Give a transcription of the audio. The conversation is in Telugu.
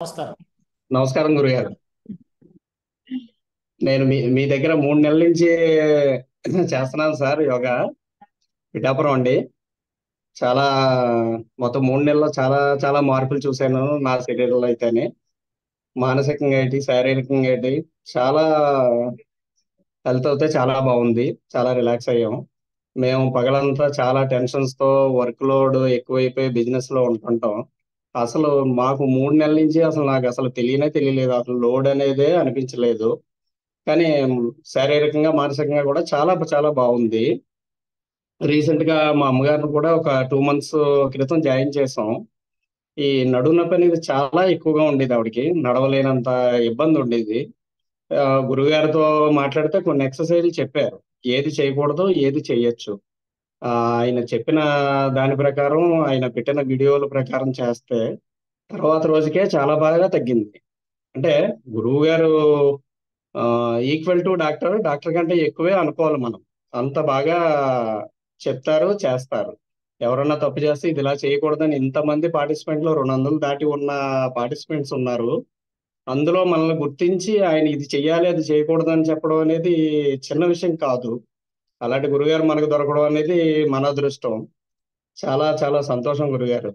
నమస్కారం. నమస్కారం గురుగారు. నేను మీ మీ దగ్గర 3 నెలల నుంచి చేస్తున్నాను సార్ యోగా. పిఠాపురం అండి. చాలా మొత్తం 3 నెలల్లో చాలా చాలా మార్పులు చూశాను నా శరీరంలో అయితేనే. మానసికంగా ఏంటి, శారీరకంగా ఏంటి, చాలా హెల్త్ అయితే చాలా బాగుంది. చాలా రిలాక్స్ అయ్యాం. మేము పగలంతా చాలా టెన్షన్స్తో వర్క్ లోడ్ ఎక్కువైపోయి బిజినెస్ లో ఉంటుంటాం. అసలు మాకు 3 నెలల నుంచి అసలు నాకు అసలు తెలియలేదు. అసలు లోడ్ అనేదే అనిపించలేదు. కానీ శారీరకంగా మానసికంగా కూడా చాలా చాలా బాగుంది. రీసెంట్ గా మా అమ్మగారిని కూడా ఒక 2 మంత్స్ క్రితం జాయిన్ చేసాం. ఈ నడుము నొప్పి అనేది చాలా ఎక్కువగా ఉండేది ఆవిడకి. నడవలేనంత ఇబ్బంది ఉండేది. గురుగారితో మాట్లాడితే కొన్ని ఎక్సర్సైజ్లు చెప్పారు. ఏది చేయకూడదు, ఏది చేయొచ్చు. ఆయన చెప్పిన దాని ప్రకారం, ఆయన పెట్టిన వీడియోల ప్రకారం చేస్తే తర్వాత రోజుకే చాలా బాగా తగ్గింది. అంటే గురువు గారు ఈక్వల్ టు డాక్టర్, డాక్టర్ కంటే ఎక్కువే అనుకోవాలి మనం. అంత బాగా చెప్తారు, చేస్తారు. ఎవరన్నా తప్పు చేస్తే ఇది ఇలా చేయకూడదని ఇంతమంది పార్టిసిపెంట్లు 200 దాటి ఉన్న పార్టిసిపెంట్స్ ఉన్నారు. అందులో మనల్ని గుర్తించి ఆయన ఇది చెయ్యాలి, అది చేయకూడదు అని చెప్పడం అనేది చిన్న విషయం కాదు. అలాంటి గురుగారు మనకు దొరకడం అనేది మన అదృష్టం. చాలా చాలా సంతోషం గురుగారు.